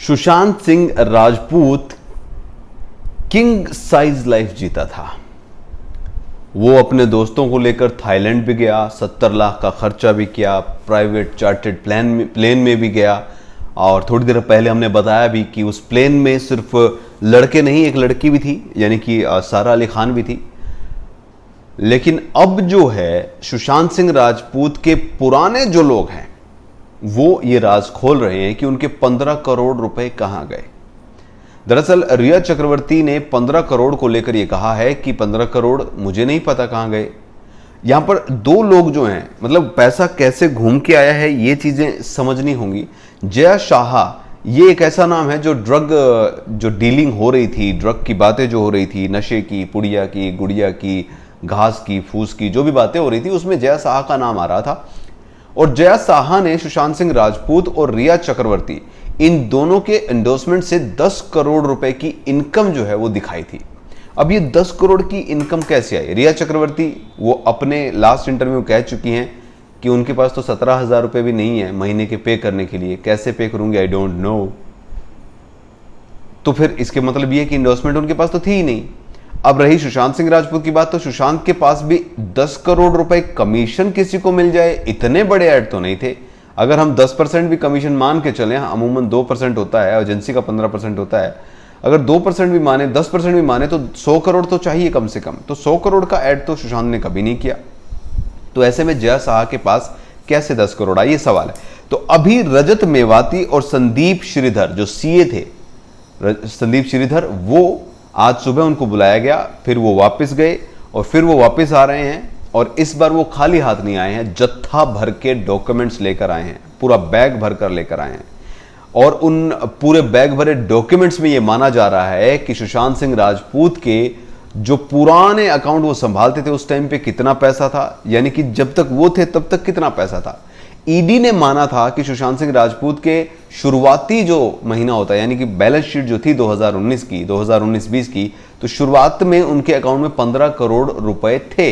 Sushant Singh Rajput king size life जीता था। वो अपने दोस्तों को लेकर थाईलैंड भी गया, 70 लाख का खर्चा भी किया, प्राइवेट चार्टर्ड प्लेन में भी गया। और थोड़ी देर पहले हमने बताया भी कि उस प्लेन में सिर्फ लड़के नहीं, एक लड़की भी थी, यानी कि सारा अली खान भी थी। लेकिन अब जो है सुशांत सिंह राजपूत के पुराने जो लोग हैं वो ये राज खोल रहे हैं कि उनके 15 करोड़ रुपए कहां गए। दरअसल रिया चक्रवर्ती ने 15 करोड़ को लेकर यह कहा है कि 15 करोड़ मुझे नहीं पता कहां गए। यहां पर दो लोग जो हैं, मतलब पैसा कैसे घूम के आया है ये चीजें समझनी होंगी। जया शाह, ये एक ऐसा नाम है जो ड्रग जो डीलिंग हो रही थी, ड्रग की बातें जो हो रही थी, नशे की, पुड़िया की, गुड़िया की, घास की, फूस की, जो भी बातें हो रही थी उसमें जया शाह का नाम आ रहा था। और जया शाह ने सुशांत सिंह राजपूत और रिया चक्रवर्ती इन दोनों के एंडोर्समेंट से 10 करोड़ रुपए की इनकम जो है वो दिखाई थी। अब ये 10 करोड़ की इनकम कैसे आई? रिया चक्रवर्ती वो अपने लास्ट इंटरव्यू कह चुकी हैं कि उनके पास तो 17,000 रुपए भी नहीं है महीने के पे करने के लिए। कैसे पे करूंगी, आई डोंट नो। तो फिर इसके मतलब ये कि एंडोर्समेंट उनके पास तो थी ही नहीं। अब रही सुशांत सिंह राजपूत की बात, तो सुशांत के पास भी 10 करोड़ रुपए कमीशन किसी को मिल जाए, इतने बड़े ऐड तो नहीं थे। अगर हम 10% भी कमीशन मान के चलें, अमूमन 2% होता है, एजेंसी का 15% होता है, अगर 2% भी माने, 10% भी माने तो 100 करोड़ तो चाहिए कम से कम। तो 100 करोड़ का ऐड तो सुशांत ने कभी नहीं किया। तो ऐसे में जया शाह के पास कैसे 10 करोड़ आए, ये सवाल है। तो अभी रजत मेवाती और संदीप श्रीधर जो सीए थे, संदीप श्रीधर, वो आज सुबह उनको बुलाया गया, फिर वो वापस गए और फिर वो वापस आ रहे हैं। और इस बार वो खाली हाथ नहीं आए हैं, जत्था भर के डॉक्यूमेंट्स लेकर आए हैं, पूरा बैग भर कर लेकर आए हैं। और उन पूरे बैग भरे डॉक्यूमेंट्स में ये माना जा रहा है कि सुशांत सिंह राजपूत के जो पुराने अकाउंट वो संभालते थे उस टाइम पे कितना पैसा था, यानी कि जब तक वो थे तब तक कितना पैसा था। ईडी ने माना था कि सुशांत सिंह राजपूत के शुरुआती जो महीना होता है, यानी कि बैलेंस शीट जो थी 2019 की, 2019-20 की, तो शुरुआत में उनके अकाउंट में 15 करोड़ रुपए थे।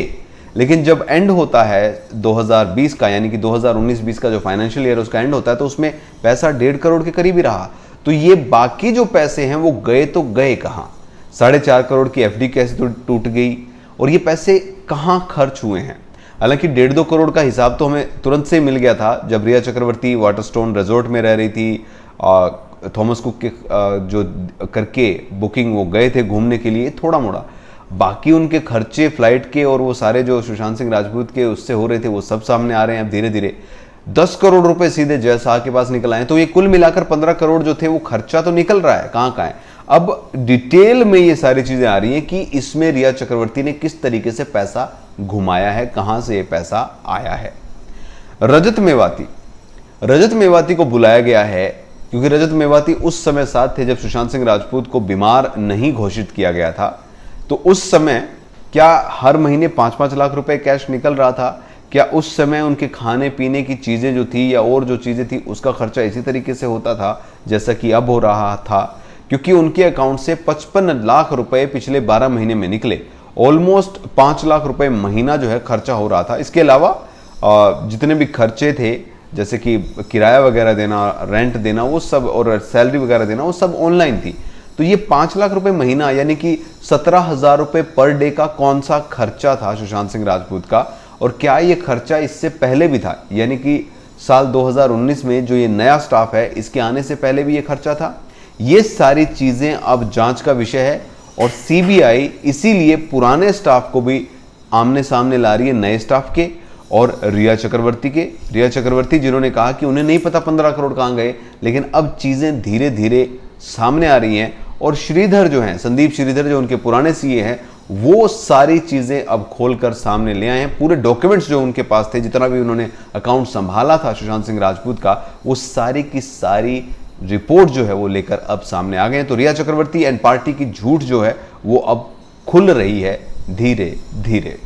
लेकिन जब एंड होता है 2020 का, यानी कि 2019-20 का जो फाइनेंशियल ईयर उसका एंड होता है, तो उसमें पैसा 1.5 करोड़ के करीब ही रहा। तो ये बाकी जो पैसे हैं वो गए तो गए कहां? 4.5 करोड़ की एफडी कैसे टूट गई और ये पैसे कहां खर्च हुए हैं? हालांकि 1.5-2 करोड़ का हिसाब तो हमें तुरंत से मिल गया था जब रिया चक्रवर्ती वाटरस्टोन रिजॉर्ट में रह रही थी, थॉमस कुक के जो करके बुकिंग वो गए थे घूमने के लिए, थोड़ा मोड़ा। बाकी उनके खर्चे फ्लाइट के और वो सारे जो सुशांत सिंह राजपूत के उससे हो रहे थे वो सब सामने आ रहे हैं अब धीरे धीरे। 10 करोड़ रुपए सीधे जय शाह के पास निकल आए। तो ये कुल मिलाकर 15 करोड़ जो थे वो खर्चा तो निकल रहा है, कहां है। अब डिटेल में ये सारी चीजें आ रही हैं कि इसमें रिया चक्रवर्ती ने किस तरीके से पैसा घुमाया है, कहां से ये पैसा आया है। रजत मेवाती को बुलाया गया है क्योंकि रजत मेवाती उस समय साथ थे जब सुशांत सिंह राजपूत को बीमार नहीं घोषित किया गया था। तो उस समय क्या हर महीने 5-5 लाख रुपए कैश निकल रहा था? क्या उस समय उनके खाने पीने की चीजें जो थी या और जो चीजें थी उसका खर्चा इसी तरीके से होता था जैसा कि अब हो रहा था? क्योंकि उनके अकाउंट से 55 लाख रुपए पिछले 12 महीने में निकले, ऑलमोस्ट 5 लाख रुपए महीना जो है खर्चा हो रहा था। इसके अलावा जितने भी खर्चे थे जैसे कि किराया वगैरह देना, रेंट देना, वो सब, और सैलरी वगैरह देना, वो सब ऑनलाइन थी। तो ये 5 लाख रुपए महीना यानी कि 17,000 रुपए पर डे का कौन सा खर्चा था सुशांत सिंह राजपूत का? और क्या ये खर्चा इससे पहले भी था, यानी कि साल 2019 में जो ये नया स्टाफ है इसके आने से पहले भी ये खर्चा था? ये सारी चीजें अब जांच का विषय है और सीबीआई इसीलिए पुराने स्टाफ को भी आमने सामने ला रही है नए स्टाफ के और रिया चक्रवर्ती जिन्होंने कहा कि उन्हें नहीं पता 15 करोड़ कहां गए, लेकिन अब चीजें धीरे धीरे सामने आ रही हैं। और श्रीधर जो हैं, संदीप श्रीधर जो उनके पुराने सीए हैं, वो सारी चीजें अब खोलकर सामने ले आए हैं। पूरे डॉक्यूमेंट्स जो उनके पास थे, जितना भी उन्होंने अकाउंट संभाला था सुशांत सिंह राजपूत का, वो सारी की सारी रिपोर्ट जो है वो लेकर अब सामने आ गए हैं। तो रिया चक्रवर्ती एंड पार्टी की झूठ जो है वो अब खुल रही है धीरे धीरे।